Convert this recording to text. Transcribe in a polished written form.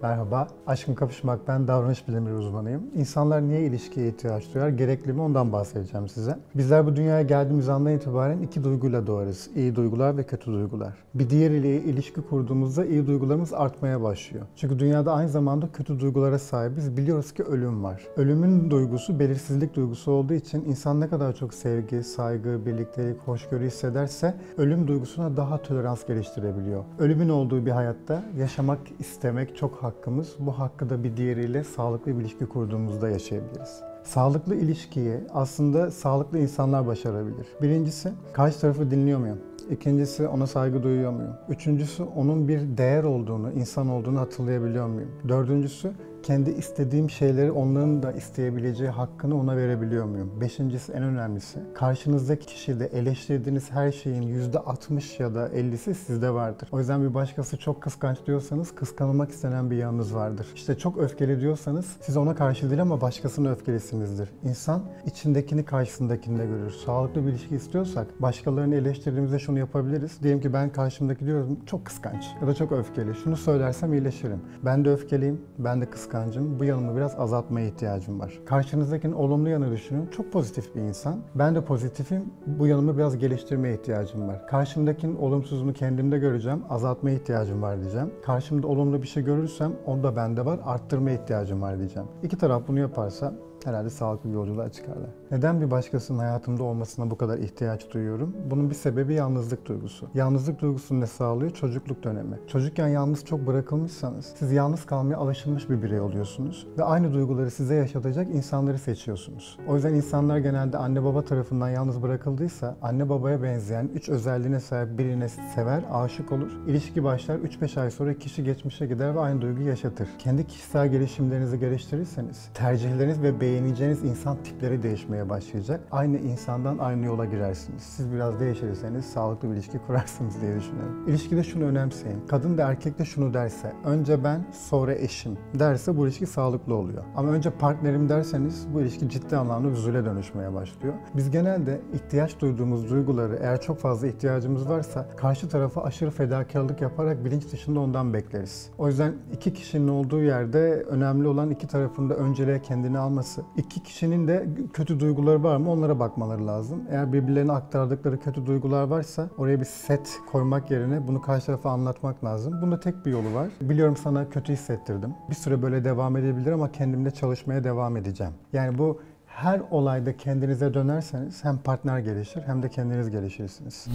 Merhaba, Aşkın Kapışmak, ben davranış bilimleri uzmanıyım. İnsanlar niye ilişkiye ihtiyaç duyar, gerekli mi ondan bahsedeceğim size. Bizler bu dünyaya geldiğimiz andan itibaren iki duyguyla doğarız. İyi duygular ve kötü duygular. Bir diğeriyle ilişki kurduğumuzda iyi duygularımız artmaya başlıyor. Çünkü dünyada aynı zamanda kötü duygulara sahibiz. Biliyoruz ki ölüm var. Ölümün duygusu belirsizlik duygusu olduğu için insan ne kadar çok sevgi, saygı, birliktelik, hoşgörü hissederse ölüm duygusuna daha tolerans geliştirebiliyor. Ölümün olduğu bir hayatta yaşamak istemek çok hakkımız. Bu hakkı da bir diğeriyle sağlıklı bir ilişki kurduğumuzda yaşayabiliriz. Sağlıklı ilişkiyi aslında sağlıklı insanlar başarabilir. Birincisi, karşı tarafı dinliyor muyum? İkincisi, ona saygı duyuyor muyum? Üçüncüsü, onun bir değer olduğunu, insan olduğunu hatırlayabiliyor muyum? Dördüncüsü, kendi istediğim şeyleri onların da isteyebileceği hakkını ona verebiliyor muyum? Beşincisi, en önemlisi, karşınızdaki kişide eleştirdiğiniz her şeyin %60 ya da 50'si sizde vardır. O yüzden bir başkası çok kıskanç diyorsanız kıskanılmak istenen bir yanınız vardır. İşte çok öfkeli diyorsanız siz ona karşı değil ama başkasına öfkelisinizdir. İnsan içindekini karşısındakinde görür. Sağlıklı bir ilişki istiyorsak başkalarını eleştirdiğimizde şunu yapabiliriz. Diyelim ki ben karşımdaki diyorum çok kıskanç ya da çok öfkeli. Şunu söylersem iyileşirim. Ben de öfkeliyim, ben de kıskancım. Bu yanımı biraz azaltmaya ihtiyacım var. Karşınızdakinin olumlu yanı düşünün. Çok pozitif bir insan. Ben de pozitifim. Bu yanımı biraz geliştirmeye ihtiyacım var. Karşımdakinin olumsuzluğunu kendimde göreceğim. Azaltmaya ihtiyacım var diyeceğim. Karşımda olumlu bir şey görürsem onda bende var. Arttırmaya ihtiyacım var diyeceğim. İki taraf bunu yaparsa herhalde sağlıklı bir yolculuğa çıkarlar. Neden bir başkasının hayatımda olmasına bu kadar ihtiyaç duyuyorum? Bunun bir sebebi yalnızlık duygusu. Yalnızlık duygusunu ne sağlıyor? Çocukluk dönemi. Çocukken yalnız çok bırakılmışsanız siz yalnız kalmaya alışılmış bir birey oluyorsunuz ve aynı duyguları size yaşatacak insanları seçiyorsunuz. O yüzden insanlar genelde anne baba tarafından yalnız bırakıldıysa anne babaya benzeyen 3 özelliğine sahip birine sever, aşık olur. İlişki başlar, 3-5 ay sonra kişi geçmişe gider ve aynı duyguyu yaşatır. Kendi kişisel gelişimlerinizi geliştirirseniz tercihleriniz ve beğeneceğiniz insan tipleri değişmeye başlayacak. Aynı insandan aynı yola girersiniz. Siz biraz değişirseniz sağlıklı bir ilişki kurarsınız diye düşünüyorum. İlişkide şunu önemseyin. Kadın da erkek de şunu derse, önce ben sonra eşim derse bu ilişki sağlıklı oluyor. Ama önce partnerim derseniz bu ilişki ciddi anlamda huzura dönüşmeye başlıyor. Biz genelde ihtiyaç duyduğumuz duyguları eğer çok fazla ihtiyacımız varsa karşı tarafa aşırı fedakarlık yaparak bilinç dışında ondan bekleriz. O yüzden iki kişinin olduğu yerde önemli olan iki tarafın da önceliğe kendini alması. İki kişinin de kötü duyguları var mı onlara bakmaları lazım. Eğer birbirlerine aktardıkları kötü duygular varsa oraya bir set koymak yerine bunu karşı tarafa anlatmak lazım. Bunda tek bir yolu var. Biliyorum sana kötü hissettirdim. Bir süre böyle devam edebilir ama kendimle çalışmaya devam edeceğim. Yani bu her olayda kendinize dönerseniz hem partner gelişir hem de kendiniz gelişirsiniz.